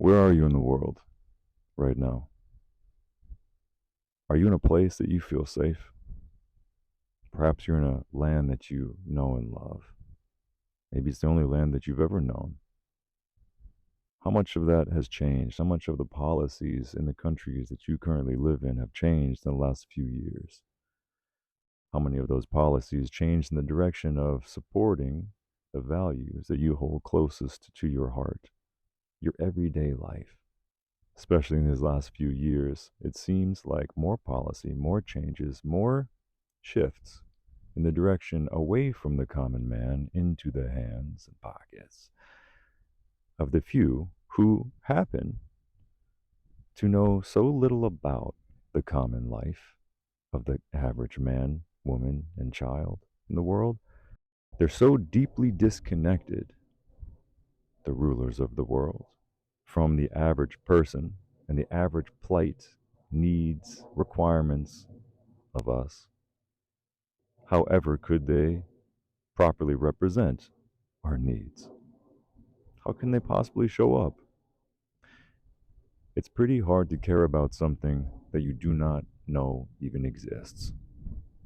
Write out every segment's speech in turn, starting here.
Where are you in the world right now? Are you in a place that you feel safe? Perhaps you're in a land that you know and love. Maybe it's the only land that you've ever known. How much of that has changed? How much of the policies in the countries that you currently live in have changed in the last few years? How many of those policies changed in the direction of supporting the values that you hold closest to your heart, your everyday life? Especially in these last few years, it seems like more policy, more changes, more shifts in the direction away from the common man into the hands and pockets of the few who happen to know so little about the common life of the average man, woman, and child in the world. They're so deeply disconnected, the rulers of the world, from the average person and the average plight, needs, requirements of us. However, could they properly represent our needs? How can they possibly show up? It's pretty hard to care about something that you do not know even exists.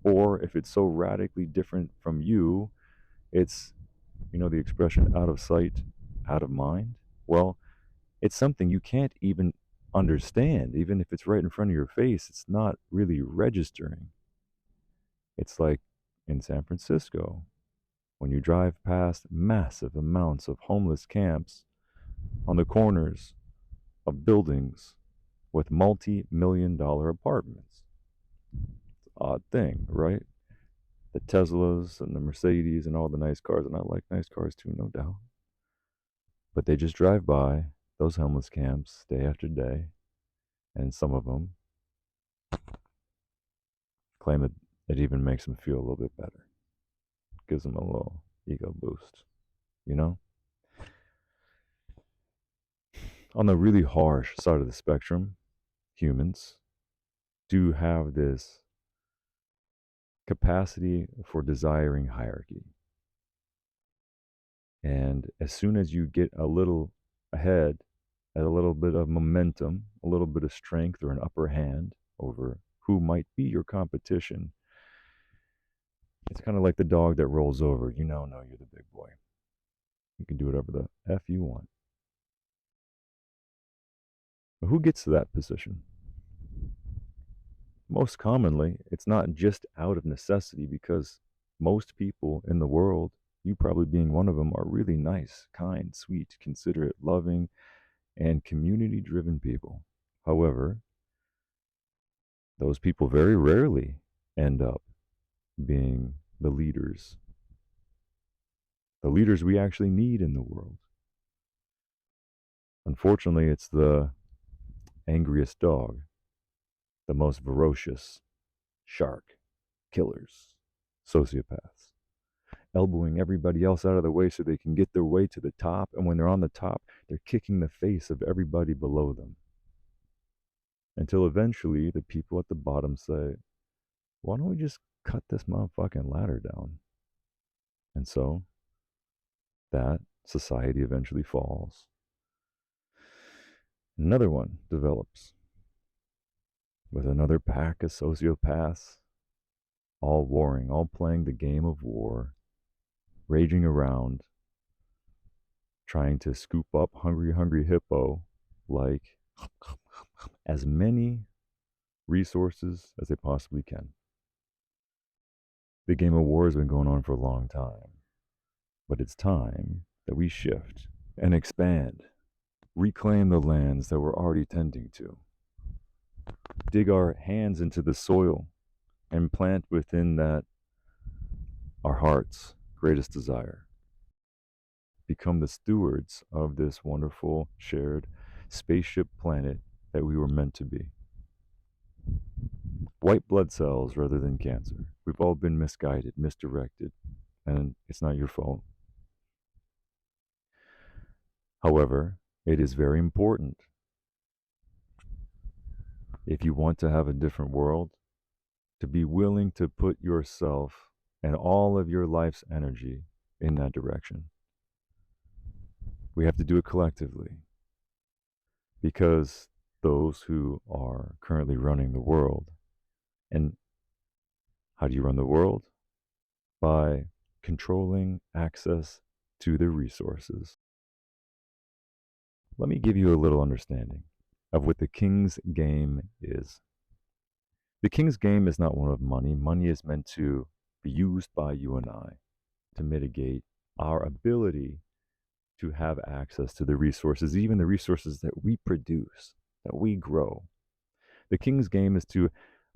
Or if it's so radically different from you, it's, the expression out of sight, out of mind. Well, it's something you can't even understand. Even if it's right in front of your face, it's not really registering. It's like in San Francisco, when you drive past massive amounts of homeless camps on the corners of buildings with multi-million-dollar apartments. It's an odd thing, right? The Teslas and the Mercedes and all the nice cars, and I like nice cars too, no doubt. But they just drive by those homeless camps day after day, and some of them claim that it even makes them feel a little bit better. Gives them a little ego boost, you know? On the really harsh side of the spectrum, humans do have this capacity for desiring hierarchy. And as soon as you get a little ahead, at a little bit of momentum, a little bit of strength or an upper hand over who might be your competition, it's kind of like the dog that rolls over. No, you're the big boy. You can do whatever the F you want. But who gets to that position? Most commonly, it's not just out of necessity because most people in the world, you probably being one of them, are really nice, kind, sweet, considerate, loving, and community driven people. However, those people very rarely end up being the leaders we actually need in the world. Unfortunately, it's the angriest dog, the most ferocious shark, killers, sociopaths, elbowing everybody else out of the way so they can get their way to the top. And when they're on the top, they're kicking the face of everybody below them. Until eventually the people at the bottom say, why don't we just cut this motherfucking ladder down? And so that society eventually falls. Another one develops with another pack of sociopaths, all warring, all playing the game of war, raging around, trying to scoop up hungry, hungry hippo like as many resources as they possibly can. The game of war has been going on for a long time, but it's time that we shift and expand, reclaim the lands that we're already tending to, dig our hands into the soil and plant within that our heart's greatest desire. Become the stewards of this wonderful shared spaceship planet that we were meant to be. White blood cells rather than cancer. We've all been misguided, misdirected, and it's not your fault. However, it is very important, if you want to have a different world, to be willing to put yourself and all of your life's energy in that direction. We have to do it collectively. because those who are currently running the world, and how do you run the world? By controlling access to the resources. Let me give you a little understanding of what the king's game is. The king's game is not one of money. Money is meant to be used by you and I to mitigate our ability to have access to the resources, even the resources that we produce, that we grow. The king's game is to,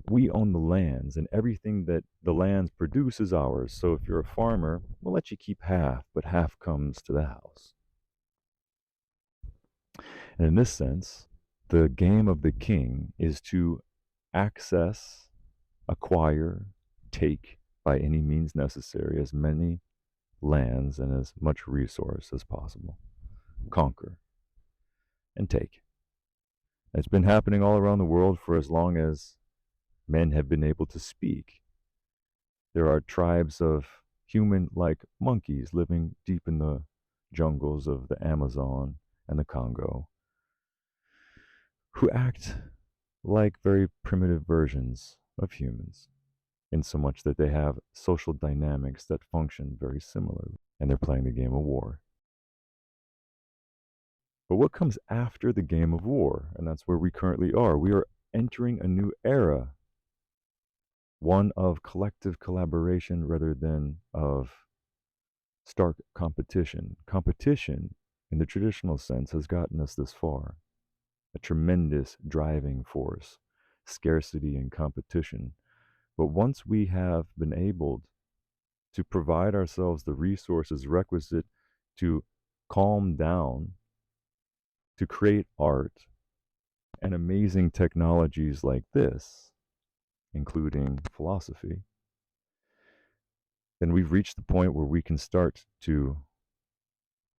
we own the lands, and everything that the lands produce is ours. So if you're a farmer, we'll let you keep half, but half comes to the house. And in this sense, the game of the king is to access, acquire, take by any means necessary as many lands and as much resource as possible. Conquer and take. It's been happening all around the world for as long as men have been able to speak. There are tribes of human-like monkeys living deep in the jungles of the Amazon and the Congo who act like very primitive versions of humans, in so much that they have social dynamics that function very similarly, and they're playing the game of war. But what comes after the game of war? And that's where we currently are. We are entering a new era, one of collective collaboration rather than of stark competition. Competition, in the traditional sense, has gotten us this far. A tremendous driving force, scarcity and competition. But once we have been able to provide ourselves the resources requisite to calm down, to create art and amazing technologies like this, including philosophy, then we've reached the point where we can start to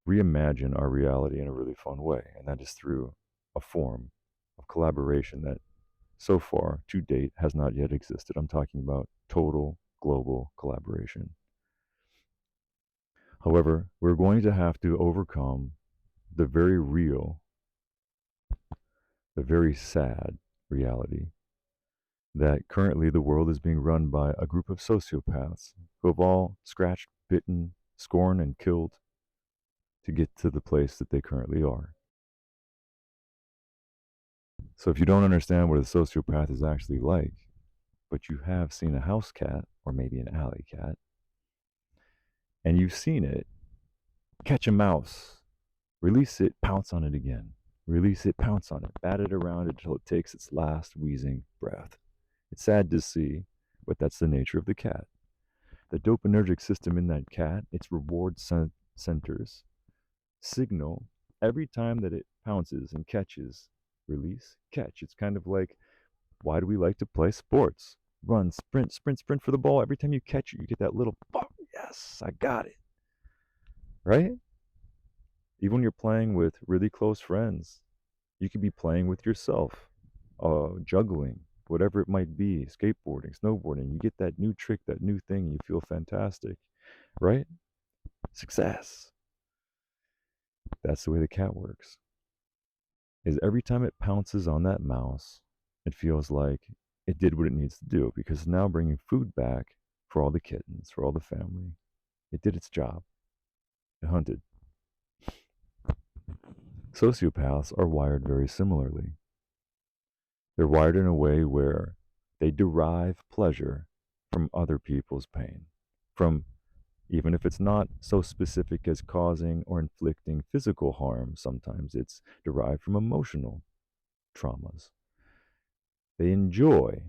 reimagine our reality in a really fun way. And that is through a form of collaboration that so far, to date, has not yet existed. I'm talking about total global collaboration. However, we're going to have to overcome the very real, the very sad reality that currently the world is being run by a group of sociopaths who have all scratched, bitten, scorned, and killed to get to the place that they currently are. So if you don't understand what a sociopath is actually like, but you have seen a house cat, or maybe an alley cat, and you've seen it catch a mouse, release it, pounce on it again, release it, pounce on it, bat it around until it takes its last wheezing breath. It's sad to see, but that's the nature of the cat. The dopaminergic system in that cat, its reward centers, signal every time that it pounces and catches, release, catch. It's kind of like, why do we like to play sports? Run, sprint, sprint, sprint for the ball. Every time you catch it, you get that little, pop, yes, I got it. Right? Even when you're playing with really close friends, you could be playing with yourself, juggling, whatever it might be, skateboarding, snowboarding. You get that new trick, that new thing, and you feel fantastic, right? Success. That's the way the cat works. Is every time it pounces on that mouse, it feels like it did what it needs to do, because it's now bringing food back for all the kittens, for all the family. It did its job. It hunted. Sociopaths are wired very similarly. They're wired in a way where they derive pleasure from other people's pain, from, even if it's not so specific as causing or inflicting physical harm, sometimes it's derived from emotional traumas. They enjoy,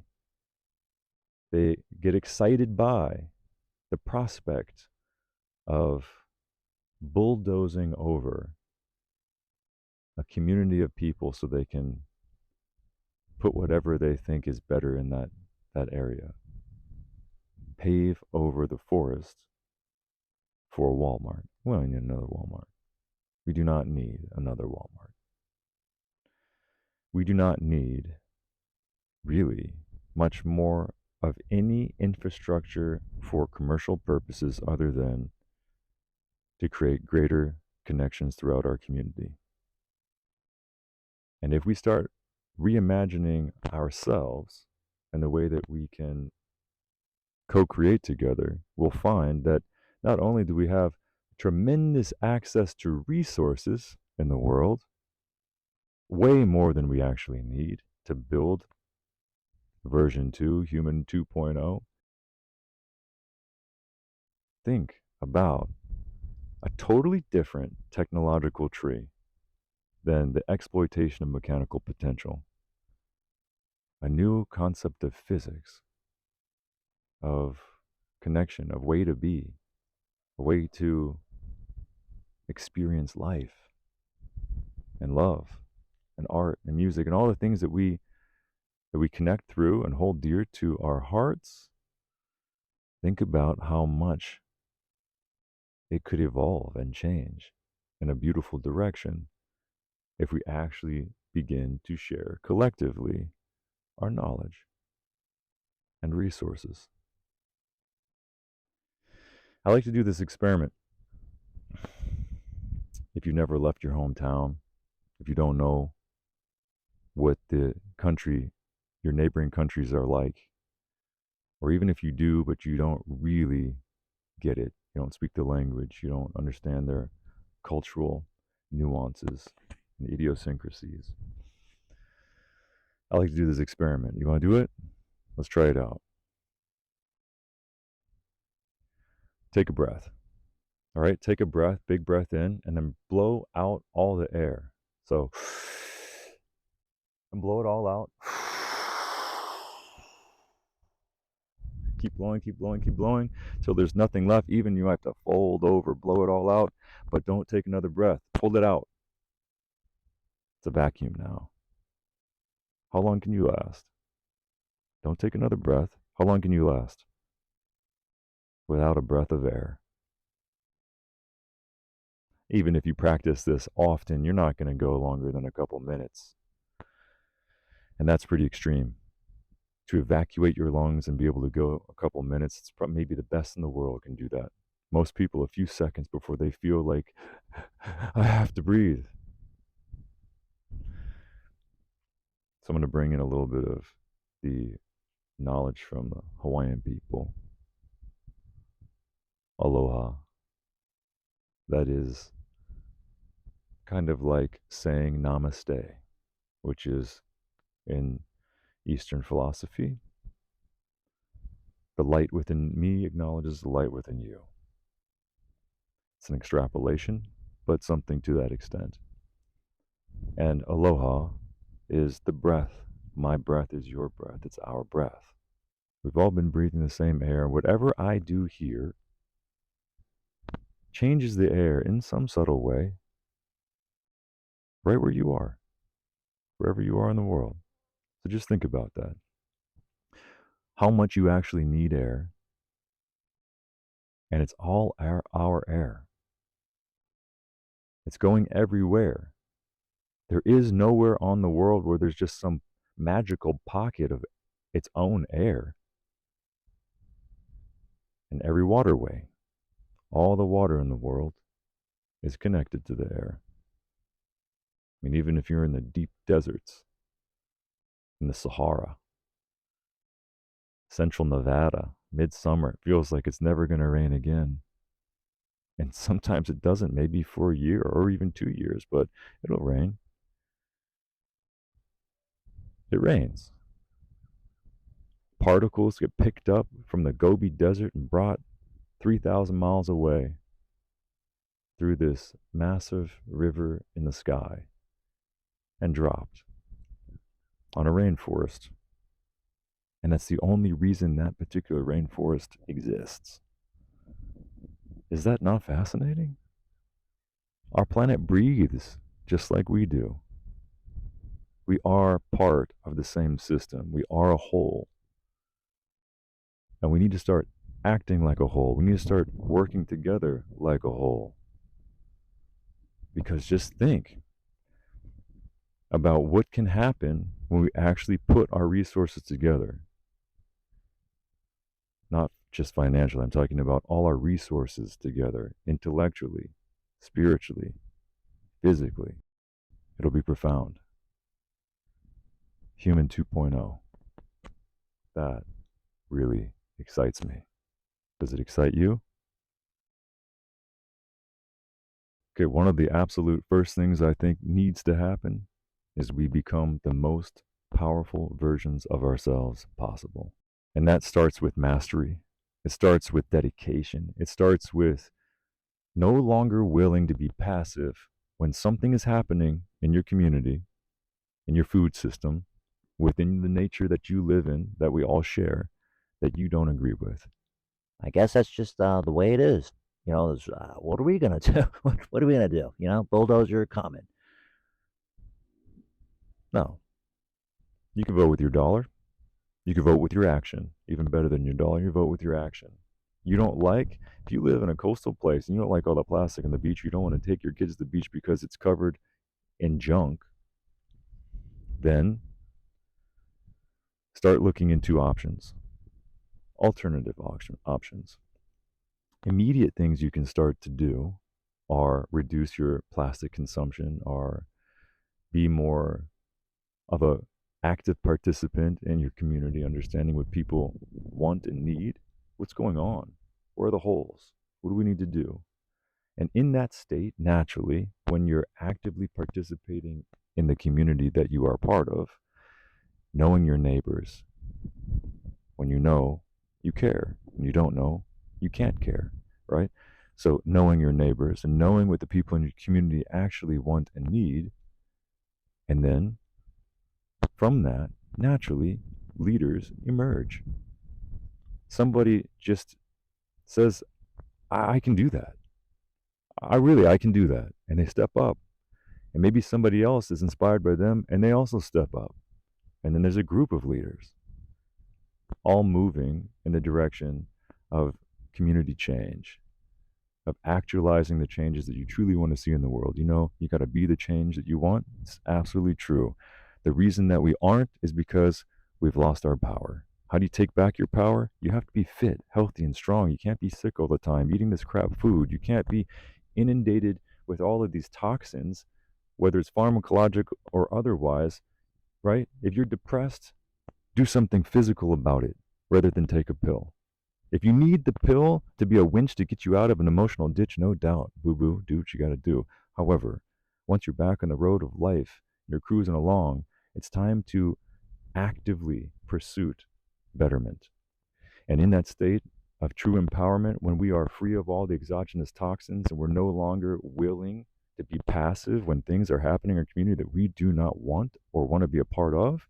they get excited by the prospect of bulldozing over a community of people so they can put whatever they think is better in that area. Pave over the forest for a Walmart. We don't need another Walmart. We do not need another Walmart. We do not need, really, much more of any infrastructure for commercial purposes other than to create greater connections throughout our community. And if we start reimagining ourselves and the way that we can co-create together, we'll find that not only do we have tremendous access to resources in the world, way more than we actually need to build version 2, human 2.0. Think about a totally different technological tree than the exploitation of mechanical potential, a new concept of physics, of connection, of way to be, a way to experience life and love and art and music and all the things that we connect through and hold dear to our hearts. Think about how much it could evolve and change in a beautiful direction if we actually begin to share collectively our knowledge and resources. I like to do this experiment. If you never left your hometown, if you don't know what the country, your neighboring countries are like, or even if you do, but you don't really get it, you don't speak the language, you don't understand their cultural nuances and idiosyncrasies. I like to do this experiment. You want to do it? Let's try it out. Take a breath. All right, take a breath, big breath in, and then blow out all the air. So, and blow it all out. Keep blowing, keep blowing, keep blowing till there's nothing left. Even you have to fold over, blow it all out, but don't take another breath. Hold it out. It's a vacuum now. How long can you last? Don't take another breath. How long can you last without a breath of air? Even if you practice this often, you're not going to go longer than a couple minutes. And that's pretty extreme. To evacuate your lungs and be able to go a couple minutes, it's probably maybe the best in the world can do that. Most people, a few seconds before they feel like, I have to breathe. So I'm going to bring in a little bit of the knowledge from the Hawaiian people. Aloha. That is kind of like saying namaste, which is in Eastern philosophy. The light within me acknowledges the light within you. It's an extrapolation, but something to that extent. And aloha is the breath. My breath is your breath. It's our breath. We've all been breathing the same air. Whatever I do here changes the air in some subtle way, right where you are, wherever you are in the world. So just think about that. How much you actually need air, and it's all our air. It's going everywhere. There is nowhere on the world where there's just some magical pocket of its own air. And every waterway, all the water in the world is connected to the air. I mean, even if you're in the deep deserts, in the Sahara, central Nevada, midsummer, it feels like it's never going to rain again. And sometimes it doesn't, maybe for a year or even 2 years, but it'll rain. It rains. Particles get picked up from the Gobi Desert and brought 3,000 miles away through this massive river in the sky and dropped on a rainforest. And that's the only reason that particular rainforest exists. Is that not fascinating? Our planet breathes just like we do. We are part of the same system. We are a whole. And we need to start acting like a whole. We need to start working together like a whole. Because just think about what can happen when we actually put our resources together. Not just financially, I'm talking about all our resources together, intellectually, spiritually, physically. It'll be profound. Human 2.0. That really excites me. Does it excite you? Okay, one of the absolute first things I think needs to happen is we become the most powerful versions of ourselves possible. And that starts with mastery. It starts with dedication. It starts with no longer willing to be passive when something is happening in your community, in your food system, within the nature that you live in, that we all share, that you don't agree with. I guess that's just the way it is. What are we gonna do? What are we gonna do? Bulldozer coming. No, you can vote with your dollar. You can vote with your action. Even better than your dollar, you vote with your action. You don't like, if you live in a coastal place and you don't like all the plastic on the beach, you don't want to take your kids to the beach because it's covered in junk, then start looking into options, alternative options. Immediate things you can start to do are reduce your plastic consumption, or be more of a active participant in your community, understanding what people want and need, what's going on, where are the holes, what do we need to do. And in that state, naturally, when you're actively participating in the community that you are part of, knowing your neighbors, when you know, you care. When you don't know, you can't care, right? So knowing your neighbors and knowing what the people in your community actually want and need, and then from that, naturally, leaders emerge. Somebody just says, I can do that. I can do that. And they step up. And maybe somebody else is inspired by them and they also step up. And then there's a group of leaders all moving in the direction of community change, of actualizing the changes that you truly want to see in the world. You got to be the change that you want. It's absolutely true. The reason that we aren't is because we've lost our power. How do you take back your power? You have to be fit, healthy, and strong. You can't be sick all the time, eating this crap food. You can't be inundated with all of these toxins, whether it's pharmacologic or otherwise, right? If you're depressed, do something physical about it rather than take a pill. If you need the pill to be a winch to get you out of an emotional ditch, no doubt, boo boo, do what you got to do. However, once you're back on the road of life, you're cruising along, it's time to actively pursue betterment. And in that state of true empowerment, when we are free of all the exogenous toxins and we're no longer willing to be passive when things are happening in our community that we do not want or want to be a part of,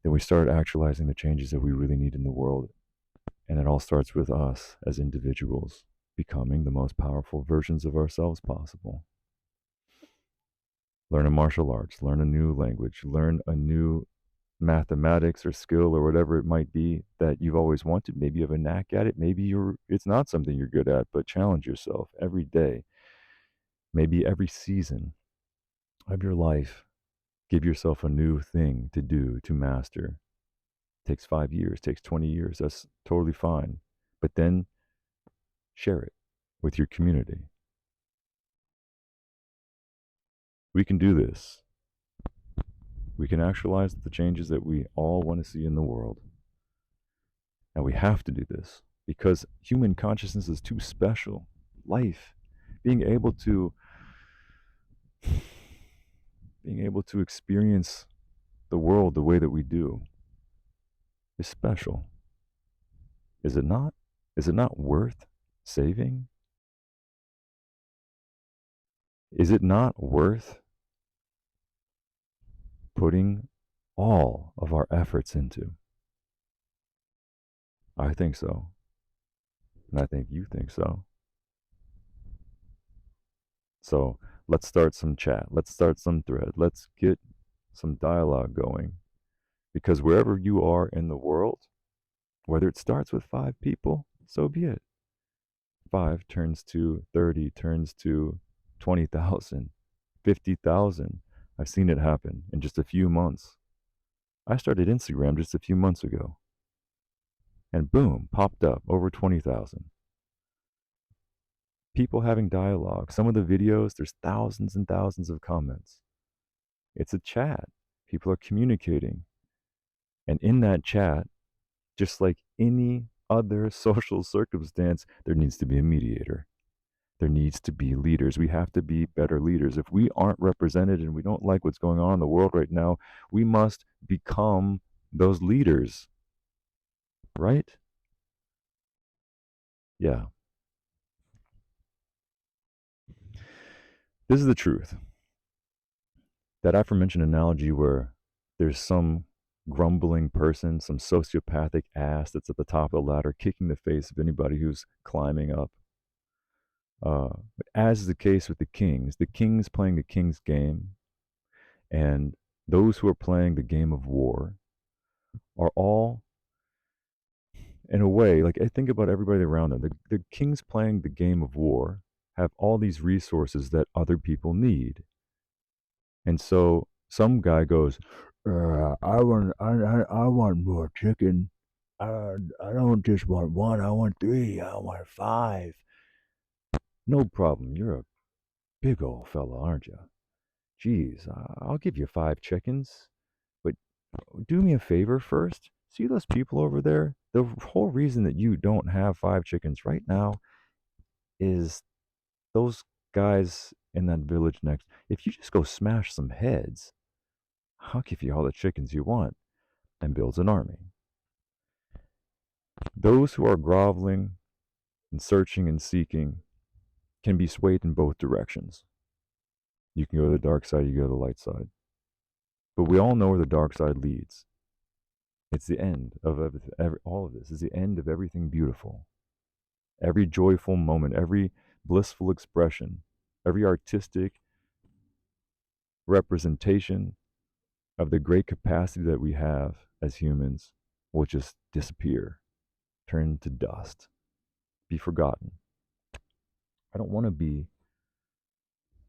then we start actualizing the changes that we really need in the world. And it all starts with us as individuals becoming the most powerful versions of ourselves possible. Learn a martial arts, learn a new language, learn a new mathematics or skill or whatever it might be that you've always wanted. Maybe you have a knack at it. Maybe it's not something you're good at, but challenge yourself every day. Maybe every season of your life, give yourself a new thing to do, to master. It takes 5 years, takes 20 years. That's totally fine. But then share it with your community. We can do this. We can actualize the changes that we all want to see in the world. And we have to do this because human consciousness is too special. Life, being able to experience the world the way that we do is special. Is it not? Is it not worth saving? Is it not worth putting all of our efforts into? I think so. And I think you think so. So let's start some chat. Let's start some thread. Let's get some dialogue going. Because wherever you are in the world, whether it starts with 5 people, so be it. 5 turns to 30, turns to 20,000, 50,000. I've seen it happen in just a few months. I started Instagram just a few months ago. And boom, popped up over 20,000. People having dialogue. Some of the videos, there's thousands and thousands of comments. It's a chat. People are communicating. And in that chat, just like any other social circumstance, there needs to be a mediator. There needs to be leaders. We have to be better leaders. If we aren't represented and we don't like what's going on in the world right now, we must become those leaders, right? Yeah. This is the truth. That aforementioned analogy where there's some grumbling person, some sociopathic ass that's at the top of the ladder, kicking the face of anybody who's climbing up. As is the case with the kings playing the king's game, and those who are playing the game of war are all, in a way, like I think about everybody around them. The kings playing the game of war have all these resources that other people need. And so some guy goes, I want more chicken. I don't just want one. I want three. I want five. No problem. You're a big old fella, aren't you? Geez, I'll give you five chickens, but do me a favor first. See those people over there? The whole reason that you don't have five chickens right now is those guys in that village next. If you just go smash some heads, I'll give you all the chickens you want, and builds an army. Those who are groveling and searching and seeking can be swayed in both directions. You can go to the dark side, you go to the light side. But we all know where the dark side leads. It's the end of everything. All of this is the end of everything beautiful. Every joyful moment, every blissful expression, every artistic representation of the great capacity that we have as humans will just disappear, turn to dust, be forgotten. I don't want to be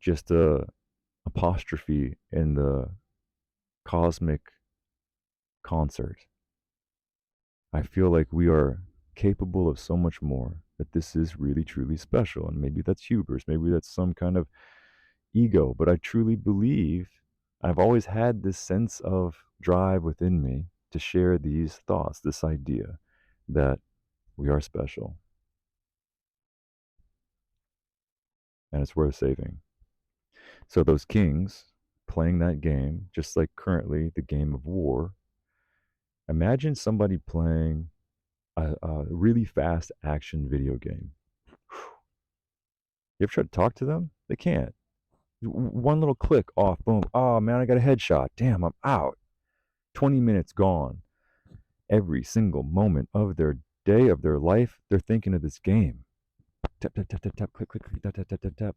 just a apostrophe in the cosmic concert. I feel like we are capable of so much more, that this is really truly special. And maybe that's hubris, maybe that's some kind of ego, but I truly believe I've always had this sense of drive within me to share these thoughts, this idea that we are special and it's worth saving. So those kings playing that game, just like currently the game of war, imagine somebody playing a really fast action video game. You ever try to talk to them? They can't. One little click off, boom. Oh man, I got a headshot. Damn, I'm out. 20 minutes gone. Every single moment of their day, of their life, they're thinking of this game. Tap, tap, tap, tap, tap, click, click, click, tap, tap, tap, tap, tap.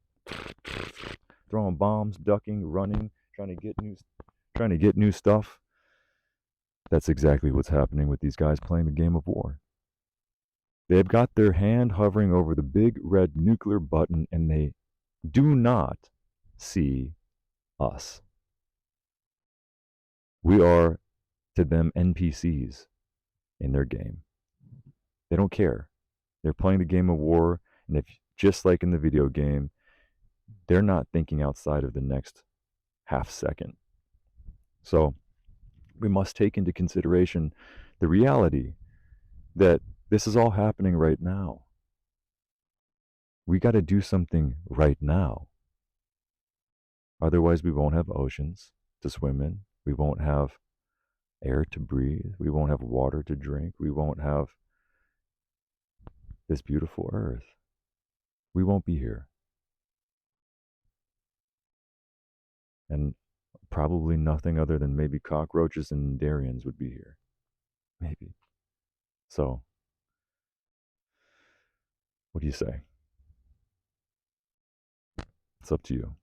Throwing bombs, ducking, running, trying to get new stuff. That's exactly what's happening with these guys playing the game of war. They've got their hand hovering over the big red nuclear button and they do not see us. We are, to them, NPCs in their game. They don't care. They're playing the game of war, and if just like in the video game, they're not thinking outside of the next half second. So we must take into consideration the reality that this is all happening right now. We got to do something right now. Otherwise, we won't have oceans to swim in. We won't have air to breathe. We won't have water to drink. We won't have this beautiful earth. We won't be here. And probably nothing other than maybe cockroaches and Darians would be here. Maybe. So, what do you say? It's up to you.